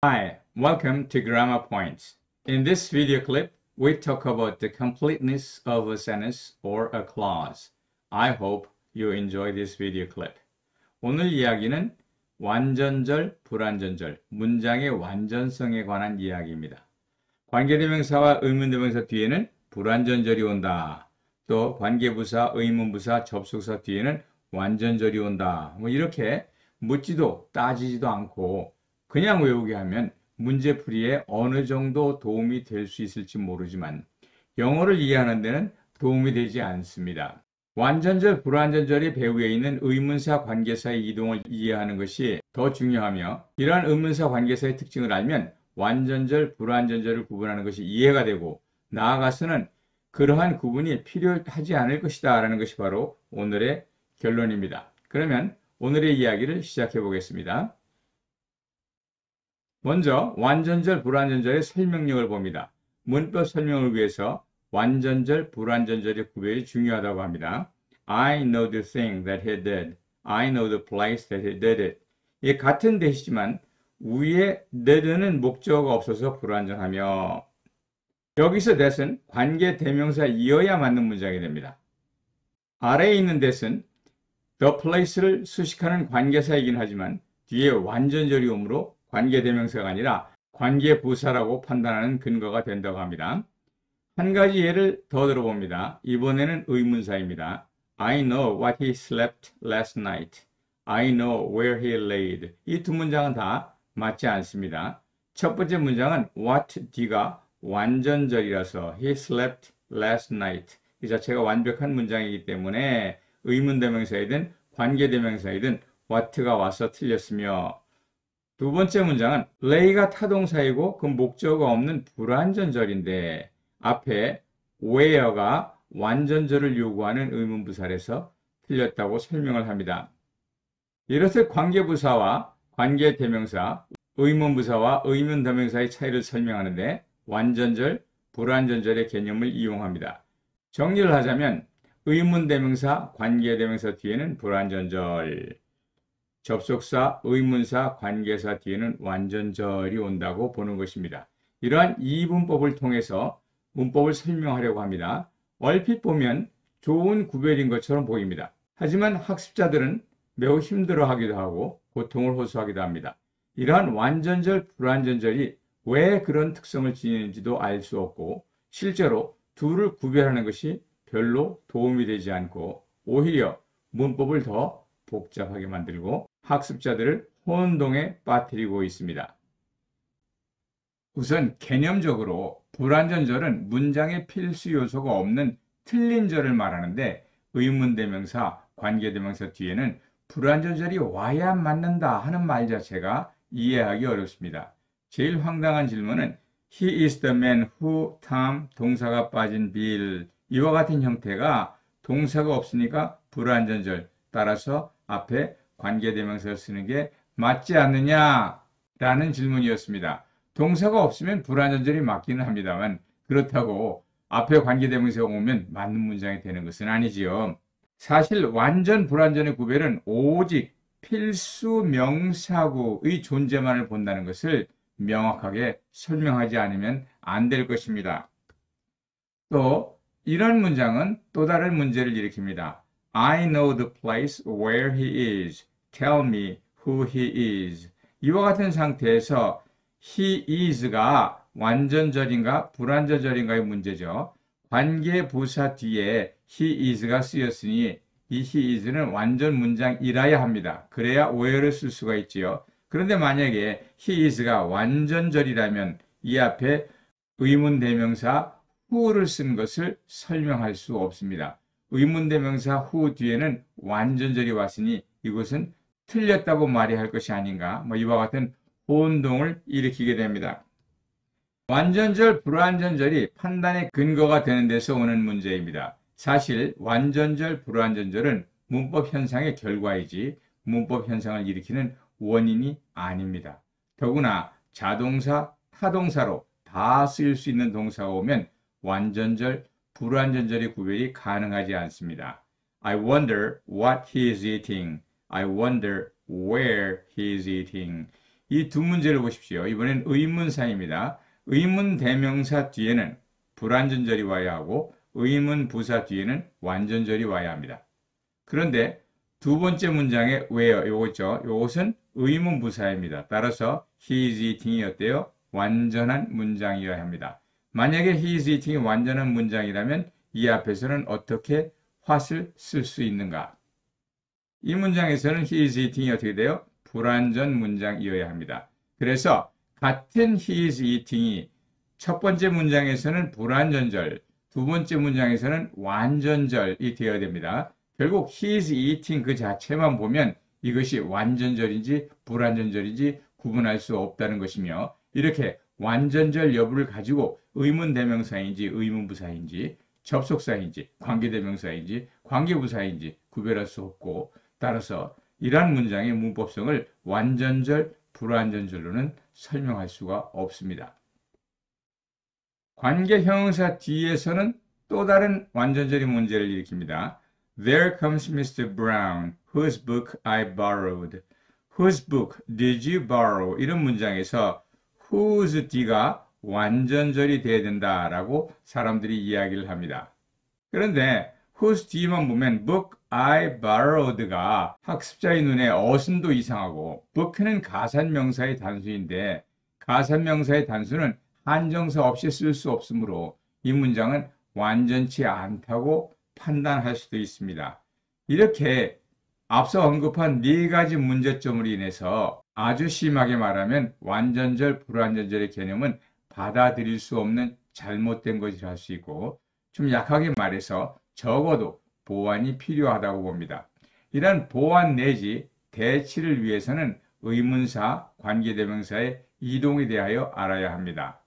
Hi, welcome to Grammar Points. In this video clip, we talk about the completeness of a sentence or a clause. I hope you enjoy this video clip. 오늘 이야기는 완전절, 불완전절, 문장의 완전성에 관한 이야기입니다. 관계대명사와 의문대명사 뒤에는 불완전절이 온다. 또 관계부사, 의문부사, 접속사 뒤에는 완전절이 온다. 이렇게 묻지도 따지지도 않고 그냥 외우게 하면 문제풀이에 어느 정도 도움이 될 수 있을지 모르지만 영어를 이해하는 데는 도움이 되지 않습니다. 완전절, 불완전절이 배후에 있는 의문사, 관계사의 이동을 이해하는 것이 더 중요하며 이러한 의문사, 관계사의 특징을 알면 완전절, 불완전절을 구분하는 것이 이해가 되고 나아가서는 그러한 구분이 필요하지 않을 것이다 라는 것이 바로 오늘의 결론입니다. 그러면 오늘의 이야기를 시작해 보겠습니다. 먼저 완전절, 불완전절의 설명력을 봅니다. 문법 설명을 위해서 완전절, 불완전절의 구별이 중요하다고 합니다. I know the thing that he did. I know the place that he did it. 이 같은 대시지만 위에 did는 목적어가 없어서 불완전하며 여기서 that은 관계 대명사이어야 맞는 문장이 됩니다. 아래에 있는 that은 the place를 수식하는 관계사이긴 하지만 뒤에 완전절이 오므로 관계대명사가 아니라 관계부사라고 판단하는 근거가 된다고 합니다. 한 가지 예를 더 들어봅니다. 이번에는 의문사입니다. I know what he slept last night. I know where he laid. 이 두 문장은 다 맞지 않습니다. 첫 번째 문장은 what d가 완전절이라서 he slept last night. 이 자체가 완벽한 문장이기 때문에 의문대명사이든 관계대명사이든 what가 와서 틀렸으며 두 번째 문장은 lay가 타동사이고 그 목적어가 없는 불완전절인데 앞에 where가 완전절을 요구하는 의문부사라서 틀렸다고 설명을 합니다. 이렇듯 관계부사와 관계대명사, 의문부사와 의문대명사의 차이를 설명하는데 완전절, 불완전절의 개념을 이용합니다. 정리를 하자면 의문대명사, 관계대명사 뒤에는 불완전절, 접속사, 의문사, 관계사 뒤에는 완전절이 온다고 보는 것입니다. 이러한 이분법을 통해서 문법을 설명하려고 합니다. 얼핏 보면 좋은 구별인 것처럼 보입니다. 하지만 학습자들은 매우 힘들어하기도 하고 고통을 호소하기도 합니다. 이러한 완전절, 불완전절이 왜 그런 특성을 지니는지도 알 수 없고 실제로 둘을 구별하는 것이 별로 도움이 되지 않고 오히려 문법을 더 복잡하게 만들고 학습자들을 혼동에 빠뜨리고 있습니다. 우선 개념적으로 불완전절은 문장의 필수 요소가 없는 틀린 절을 말하는데 의문대명사, 관계대명사 뒤에는 불완전절이 와야 맞는다 하는 말 자체가 이해하기 어렵습니다. 제일 황당한 질문은 He is the man who Tom 동사가 빠진 Bill 이와 같은 형태가 동사가 없으니까 불완전절 따라서 앞에 관계대명사를 쓰는 게 맞지 않느냐라는 질문이었습니다. 동사가 없으면 불완전절이 맞기는 합니다만 그렇다고 앞에 관계대명사가 오면 맞는 문장이 되는 것은 아니지요. 사실 완전 불완전의 구별은 오직 필수 명사구의 존재만을 본다는 것을 명확하게 설명하지 않으면 안 될 것입니다. 또 이런 문장은 또 다른 문제를 일으킵니다. I know the place where he is. Tell me who he is. 이와 같은 상태에서 he is가 완전절인가 불완전절인가의 문제죠. 관계부사 뒤에 he is가 쓰였으니 이 he is는 완전 문장이라야 합니다. 그래야 where를 쓸 수가 있지요. 그런데 만약에 he is가 완전절이라면 이 앞에 의문대명사 who를 쓴 것을 설명할 수 없습니다. 의문대명사 who 뒤에는 완전절이 왔으니 이것은 틀렸다고 말해야 할 것이 아닌가 이와 같은 혼동을 일으키게 됩니다. 완전절, 불완전절이 판단의 근거가 되는 데서 오는 문제입니다. 사실 완전절, 불완전절은 문법 현상의 결과이지 문법 현상을 일으키는 원인이 아닙니다. 더구나 자동사, 타동사로 다 쓰일 수 있는 동사가 오면 완전절, 불완전절의 구별이 가능하지 않습니다. I wonder what he is eating. I wonder where he is eating. 이 두 문제를 보십시오. 이번엔 의문사입니다. 의문대명사 뒤에는 불완전절이 와야 하고 의문부사 뒤에는 완전절이 와야 합니다. 그런데 두 번째 문장에 왜요? 요거 있죠? 요것은 의문부사입니다. 따라서 he is eating이 어때요? 완전한 문장이어야 합니다. 만약에 he is eating이 완전한 문장이라면 이 앞에서는 어떻게 what을 쓸 수 있는가? 이 문장에서는 he is eating이 어떻게 돼요? 불완전 문장이어야 합니다. 그래서 같은 he is eating이 첫 번째 문장에서는 불완전절, 두 번째 문장에서는 완전절이 되어야 됩니다. 결국 he is eating 그 자체만 보면 이것이 완전절인지 불완전절인지 구분할 수 없다는 것이며 이렇게 완전절 여부를 가지고 의문대명사인지 의문부사인지 접속사인지 관계대명사인지 관계부사인지 구별할 수 없고 따라서 이러한 문장의 문법성을 완전절, 불완전절로는 설명할 수가 없습니다. 관계형용사 뒤에서는 또 다른 완전절의 문제를 일으킵니다. There comes Mr. Brown, whose book I borrowed. Whose book did you borrow? 이런 문장에서 whose D가 완전절이 돼야 된다라고 사람들이 이야기를 합니다. 그런데 whose D만 보면 book I borrowed가 학습자의 눈에 어순도 이상하고 book는 가산명사의 단수인데 가산명사의 단수는 한정사 없이 쓸 수 없으므로 이 문장은 완전치 않다고 판단할 수도 있습니다. 이렇게 앞서 언급한 네 가지 문제점으로 인해서 아주 심하게 말하면 완전절, 불완전절의 개념은 받아들일 수 없는 잘못된 것이라 할 수 있고 좀 약하게 말해서 적어도 보완이 필요하다고 봅니다. 이런 보완 내지 대치를 위해서는 의문사, 관계대명사의 이동에 대하여 알아야 합니다.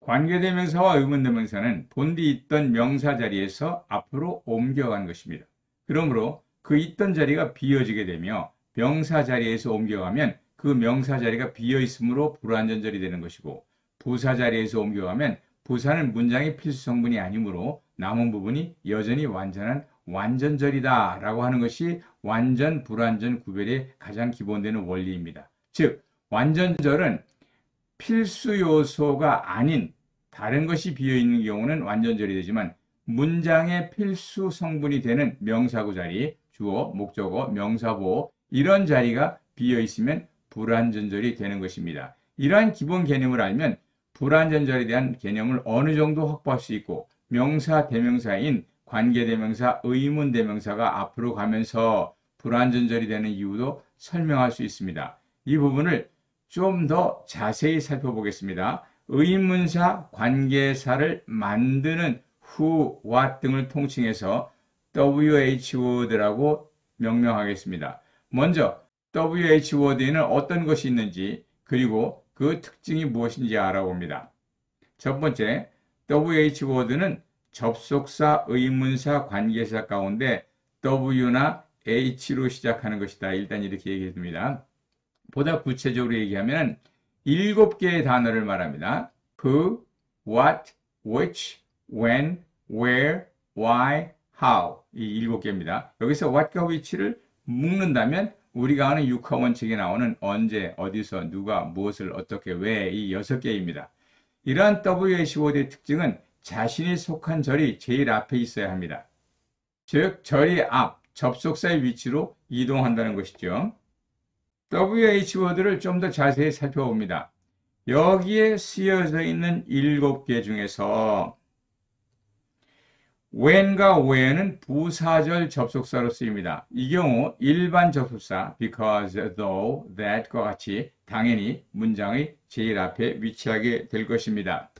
관계대명사와 의문대명사는 본디 있던 명사 자리에서 앞으로 옮겨간 것입니다. 그러므로 그 있던 자리가 비어지게 되며 명사 자리에서 옮겨가면 그 명사 자리가 비어 있으므로 불완전절이 되는 것이고 부사 자리에서 옮겨가면 부사는 문장의 필수 성분이 아니므로 남은 부분이 여전히 완전한 완전절이다 라고 하는 것이 완전, 불완전 구별의 가장 기본되는 원리입니다. 즉, 완전절은 필수 요소가 아닌 다른 것이 비어있는 경우는 완전절이 되지만 문장의 필수 성분이 되는 명사구 자리, 주어, 목적어, 명사보호 이런 자리가 비어있으면 불완전절이 되는 것입니다. 이러한 기본 개념을 알면 불완전절에 대한 개념을 어느 정도 확보할 수 있고 명사, 대명사인 관계대명사, 의문대명사가 앞으로 가면서 불완전절이 되는 이유도 설명할 수 있습니다. 이 부분을 좀 더 자세히 살펴보겠습니다. 의문사, 관계사를 만드는 who, what 등을 통칭해서 WH word라고 명명하겠습니다. 먼저 WH word에는 어떤 것이 있는지 그리고 그 특징이 무엇인지 알아봅니다. 첫 번째, WH word는 접속사, 의문사, 관계사 가운데 W나 H로 시작하는 것이다. 일단 이렇게 얘기해줍니다. 보다 구체적으로 얘기하면 7개의 단어를 말합니다. Who, what, which, when, where, why, how 이 7개입니다. 여기서 what과 which를 묶는다면 우리가 아는 육하 원칙에 나오는 언제, 어디서, 누가, 무엇을, 어떻게, 왜 이 6개입니다. 이러한 WH word의 특징은 자신이 속한 절이 제일 앞에 있어야 합니다. 즉 절이 앞, 접속사의 위치로 이동한다는 것이죠. WH word를 좀 더 자세히 살펴봅니다. 여기에 쓰여져 있는 7개 중에서 when과 where는 부사절 접속사로 쓰입니다. 이 경우 일반 접속사 because, though, that과 같이 당연히 문장의 제일 앞에 위치하게 될 것입니다.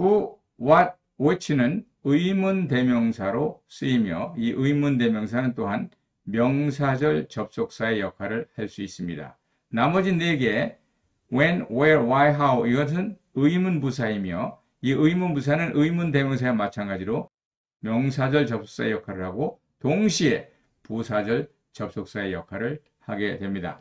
who, what, which는 의문대명사로 쓰이며 이 의문대명사는 또한 명사절 접속사의 역할을 할 수 있습니다. 나머지 4개 when, where, why, how 이것은 의문부사이며 이 의문부사는 의문대명사와 마찬가지로 명사절 접속사의 역할을 하고 동시에 부사절 접속사의 역할을 하게 됩니다.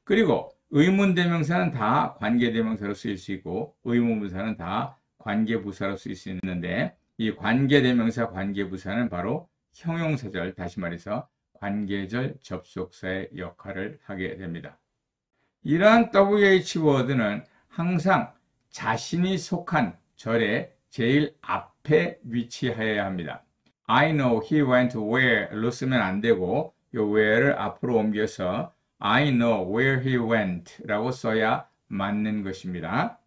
그리고 의문대명사는 다 관계대명사로 쓰일 수 있고 의문부사는 다 관계부사로 쓰일 수 있는데 이 관계대명사, 관계부사는 바로 형용사절, 다시 말해서 관계절 접속사의 역할을 하게 됩니다. 이러한 WH 워드는 항상 자신이 속한 절의 제일 앞에 위치해야 합니다. I know he went where로 쓰면 안 되고 이 where를 앞으로 옮겨서 I know where he went 라고 써야 맞는 것입니다.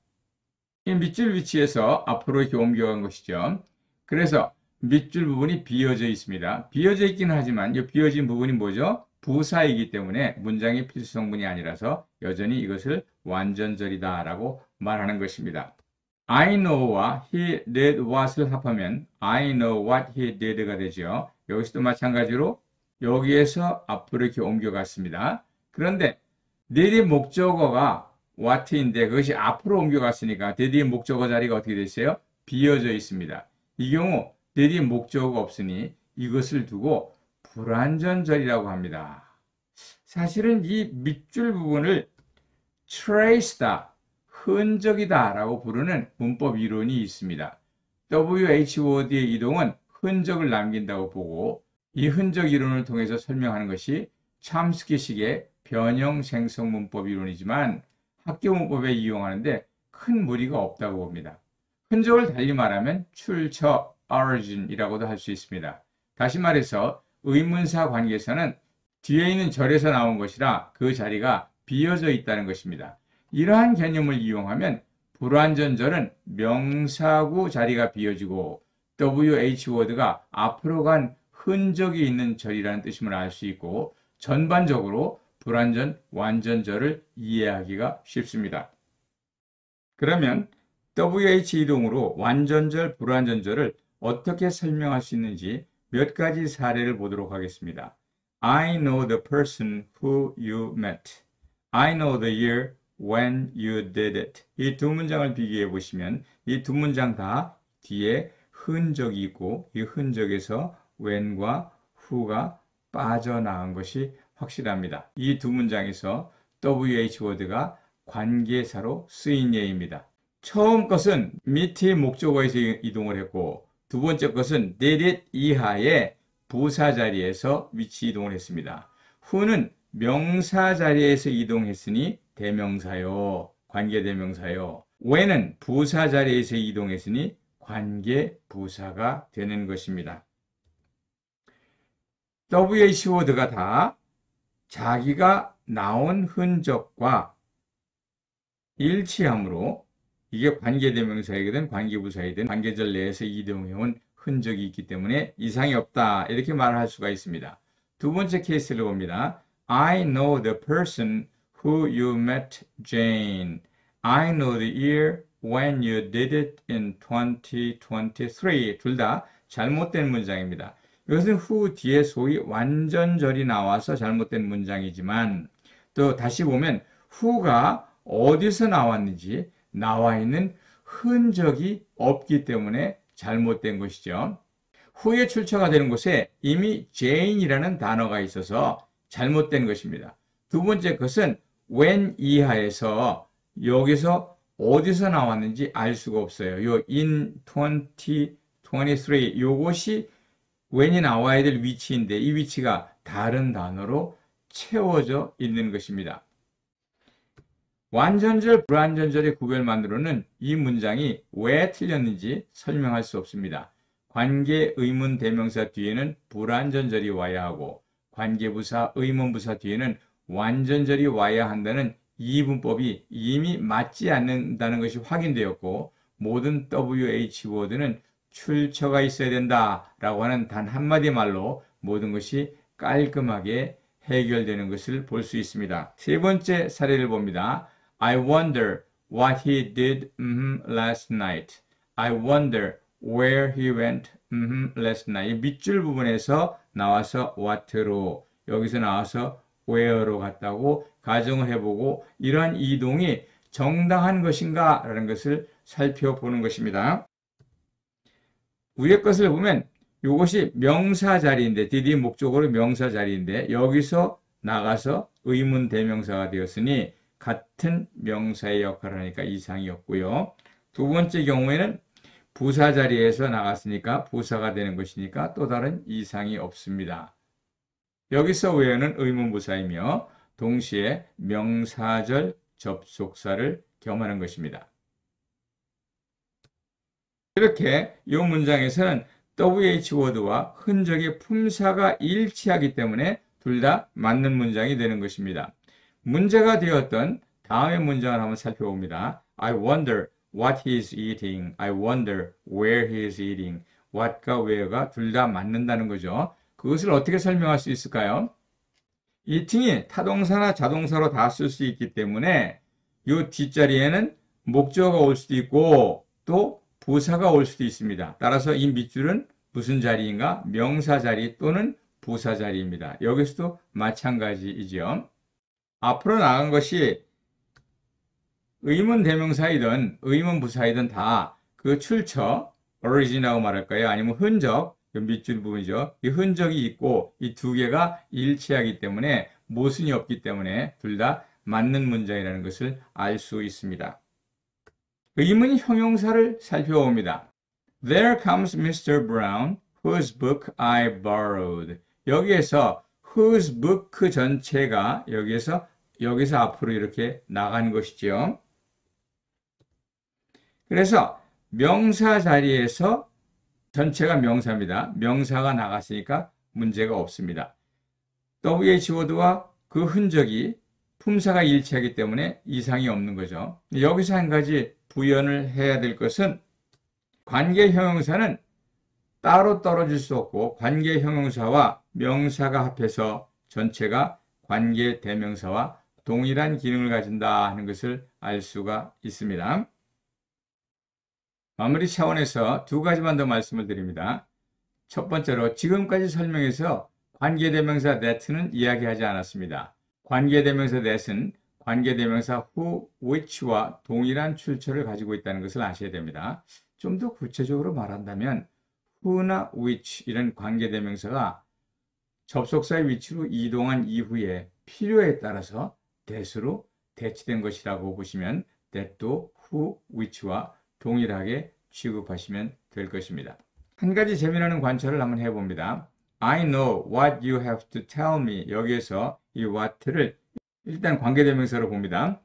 이 밑줄 위치에서 앞으로 이렇게 옮겨간 것이죠. 그래서 밑줄 부분이 비어져 있습니다. 비어져 있기는 하지만 이 비어진 부분이 뭐죠? 부사이기 때문에 문장의 필수 성분이 아니라서 여전히 이것을 완전절이다 라고 말하는 것입니다. I know와 he did what을 합하면 I know what he did가 되죠. 여기서도 마찬가지로 여기에서 앞으로 이렇게 옮겨갔습니다. 그런데 did의 목적어가 what인데 그것이 앞으로 옮겨갔으니까 did의 목적어 자리가 어떻게 됐어요? 비어져 있습니다. 이 경우 did의 목적어가 없으니 이것을 두고 불완전절이라고 합니다. 사실은 이 밑줄 부분을 trace다, 흔적이다 라고 부르는 문법 이론이 있습니다. WH 워드의 이동은 흔적을 남긴다고 보고 이 흔적 이론을 통해서 설명하는 것이 첨스키식의 변형 생성 문법 이론이지만 학교 문법에 이용하는데 큰 무리가 없다고 봅니다. 흔적을 달리 말하면 출처, origin이라고도 할 수 있습니다. 다시 말해서 의문사 관계에서는 뒤에 있는 절에서 나온 것이라 그 자리가 비어져 있다는 것입니다. 이러한 개념을 이용하면 불완전절은 명사구 자리가 비어지고 WH 워드가 앞으로 간 흔적이 있는 절이라는 뜻임을 알 수 있고 전반적으로 불완전, 완전절을 이해하기가 쉽습니다. 그러면 WH 이동으로 완전절, 불완전절을 어떻게 설명할 수 있는지 몇 가지 사례를 보도록 하겠습니다. I know the person who you met. I know the year when you did it. 이 두 문장을 비교해 보시면 이 두 문장 다 뒤에 흔적이 있고 이 흔적에서 when과 who가 빠져나간 것이 확실합니다. 이 두 문장에서 WH 워드가 관계사로 쓰인 예입니다. 처음 것은 meet의 목적어에서 이동을 했고 두 번째 것은 did it 이하의 부사 자리에서 위치 이동을 했습니다. who는 명사 자리에서 이동했으니 대명사요, 관계대명사요. when은 부사 자리에서 이동했으니 관계부사가 되는 것입니다. WH 워드가 다 자기가 나온 흔적과 일치하므로 이게 관계대명사이든 관계부사이든 관계절 내에서 이동해온 흔적이 있기 때문에 이상이 없다 이렇게 말할 수가 있습니다. 두 번째 케이스를 봅니다. I know the person who you met, Jane. I know the year when you did it in 2023. 둘 다 잘못된 문장입니다. 이것은 who 뒤에 소위 완전절이 나와서 잘못된 문장이지만 또 다시 보면 who가 어디서 나왔는지 나와 있는 흔적이 없기 때문에 잘못된 것이죠. who의 출처가 되는 곳에 이미 Jane이라는 단어가 있어서 잘못된 것입니다. 두 번째 것은 when 이하에서 여기서 어디서 나왔는지 알 수가 없어요. 요 in 2023 요것이 when이 나와야 될 위치인데 이 위치가 다른 단어로 채워져 있는 것입니다. 완전절, 불완전절의 구별만으로는 이 문장이 왜 틀렸는지 설명할 수 없습니다. 관계, 의문, 대명사 뒤에는 불완전절이 와야 하고 관계부사, 의문부사 뒤에는 완전절이 와야 한다는 이 문법이 이미 맞지 않는다는 것이 확인되었고 모든 WH 워드는 출처가 있어야 된다라고 하는 단 한마디 말로 모든 것이 깔끔하게 해결되는 것을 볼 수 있습니다. 세 번째 사례를 봅니다. I wonder what he did last night. I wonder where he went last night. 밑줄 부분에서 나와서 what로 여기서 나와서 where로 갔다고 가정을 해보고 이러한 이동이 정당한 것인가 라는 것을 살펴보는 것입니다. 위의 것을 보면 이것이 명사 자리인데 did이 목적어로 명사 자리인데 여기서 나가서 의문 대명사가 되었으니 같은 명사의 역할을 하니까 이상이 없고요. 두 번째 경우에는 부사 자리에서 나갔으니까 부사가 되는 것이니까 또 다른 이상이 없습니다. 여기서 where는 의문부사이며 동시에 명사절 접속사를 겸하는 것입니다. 이렇게 이 문장에서는 WH word와 흔적의 품사가 일치하기 때문에 둘 다 맞는 문장이 되는 것입니다. 문제가 되었던 다음의 문장을 한번 살펴봅니다. I wonder what he is eating. I wonder where he is eating. what과 where가 둘 다 맞는다는 거죠. 그것을 어떻게 설명할 수 있을까요? eating이 타동사나 자동사로 다 쓸 수 있기 때문에 이 뒷자리에는 목적어가 올 수도 있고 또 부사가 올 수도 있습니다. 따라서 이 밑줄은 무슨 자리인가? 명사 자리 또는 부사 자리입니다. 여기서도 마찬가지이죠. 앞으로 나간 것이 의문 대명사이든 의문 부사이든 다 그 출처, origin이라고 말할까요? 아니면 흔적, 그 밑줄 부분이죠. 이 흔적이 있고 이 두 개가 일치하기 때문에 모순이 없기 때문에 둘 다 맞는 문장이라는 것을 알 수 있습니다. 의문 형용사를 살펴봅니다. There comes Mr. Brown, whose book I borrowed. 여기에서 whose book 전체가 여기서 앞으로 이렇게 나간 것이죠. 그래서 명사 자리에서 전체가 명사입니다. 명사가 나갔으니까 문제가 없습니다. WH word와 그 흔적이 품사가 일치하기 때문에 이상이 없는 거죠. 여기서 한 가지 부연을 해야 될 것은 관계 형용사는 따로 떨어질 수 없고 관계 형용사와 명사가 합해서 전체가 관계 대명사와 동일한 기능을 가진다 하는 것을 알 수가 있습니다. 마무리 차원에서 두 가지만 더 말씀을 드립니다. 첫 번째로 지금까지 설명해서 관계대명사 that는 이야기하지 않았습니다. 관계대명사 that은 관계대명사 who, which와 동일한 출처를 가지고 있다는 것을 아셔야 됩니다. 좀 더 구체적으로 말한다면 who나 which 이런 관계대명사가 접속사의 위치로 이동한 이후에 필요에 따라서 that으로 대치된 것이라고 보시면 that도 who, which와 동일하게 취급하시면 될 것입니다. 한 가지 재미나는 관찰을 한번 해봅니다. I know what you have to tell me. 여기에서 이 what를 일단 관계대명사로 봅니다.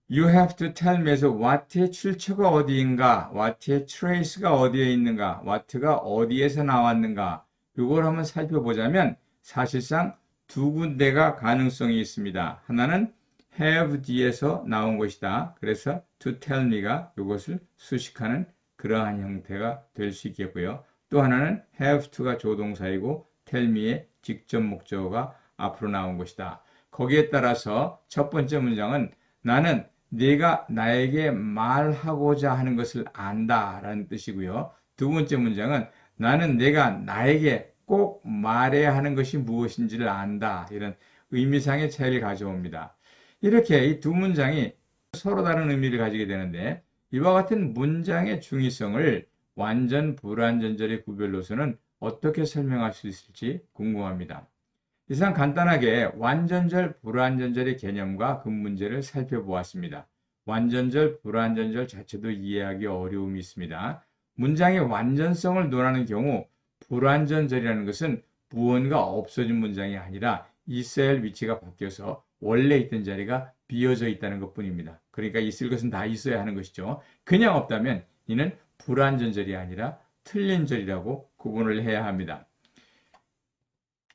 You have to tell me에서 what의 출처가 어디인가, what의 trace가 어디에 있는가, what가 어디에서 나왔는가, 이걸 한번 살펴보자면 사실상 두 군데가 가능성이 있습니다. 하나는 have 뒤에서 나온 것이다. 그래서 to tell me가 이것을 수식하는 그러한 형태가 될 수 있겠고요. 또 하나는 have to가 조동사이고 tell me의 직접 목적어가 앞으로 나온 것이다. 거기에 따라서 첫 번째 문장은 나는 네가 나에게 말하고자 하는 것을 안다 라는 뜻이고요. 두 번째 문장은 나는 네가 나에게 꼭 말해야 하는 것이 무엇인지를 안다. 이런 의미상의 차이를 가져옵니다. 이렇게 이 두 문장이 서로 다른 의미를 가지게 되는데 이와 같은 문장의 중의성을 완전 불완전절의 구별로서는 어떻게 설명할 수 있을지 궁금합니다. 이상 간단하게 완전절, 불완전절의 개념과 그 문제를 살펴보았습니다. 완전절, 불완전절 자체도 이해하기 어려움이 있습니다. 문장의 완전성을 논하는 경우 불완전절이라는 것은 무언가 없어진 문장이 아니라 있어야 할 위치가 바뀌어서 원래 있던 자리가 비어져 있다는 것뿐입니다. 그러니까 있을 것은 다 있어야 하는 것이죠. 그냥 없다면 이는 불완전절이 아니라 틀린 절이라고 구분을 해야 합니다.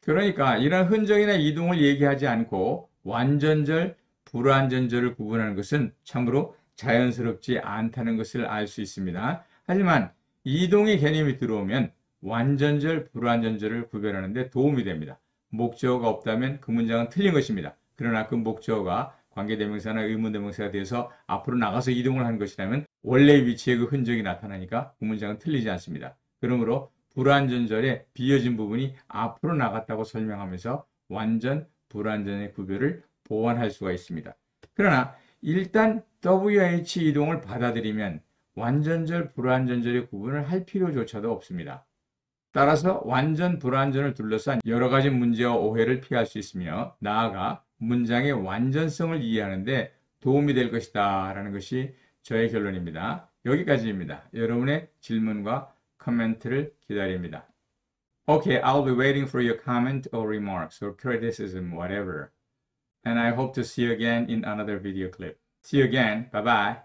그러니까 이런 흔적이나 이동을 얘기하지 않고 완전절, 불완전절을 구분하는 것은 참으로 자연스럽지 않다는 것을 알 수 있습니다. 하지만 이동의 개념이 들어오면 완전절, 불완전절을 구별하는 데 도움이 됩니다. 목적어가 없다면 그 문장은 틀린 것입니다. 그러나 그 목적어가 관계대명사나 의문대명사가 돼서 앞으로 나가서 이동을 한 것이라면 원래의 위치에 그 흔적이 나타나니까 그 문장은 틀리지 않습니다. 그러므로 불완전절의 비어진 부분이 앞으로 나갔다고 설명하면서 완전, 불완전의 구별을 보완할 수가 있습니다. 그러나 일단 WH 이동을 받아들이면 완전절, 불완전절의 구분을 할 필요조차도 없습니다. 따라서 완전, 불완전을 둘러싼 여러 가지 문제와 오해를 피할 수 있으며 나아가 문장의 완전성을 이해하는 데 도움이 될 것이다 라는 것이 저의 결론입니다. 여기까지입니다. 여러분의 질문과 코멘트를 기다립니다. Okay, I'll be waiting for your comment or remarks or criticism, whatever. And I hope to see you again in another video clip. See you again. Bye-bye.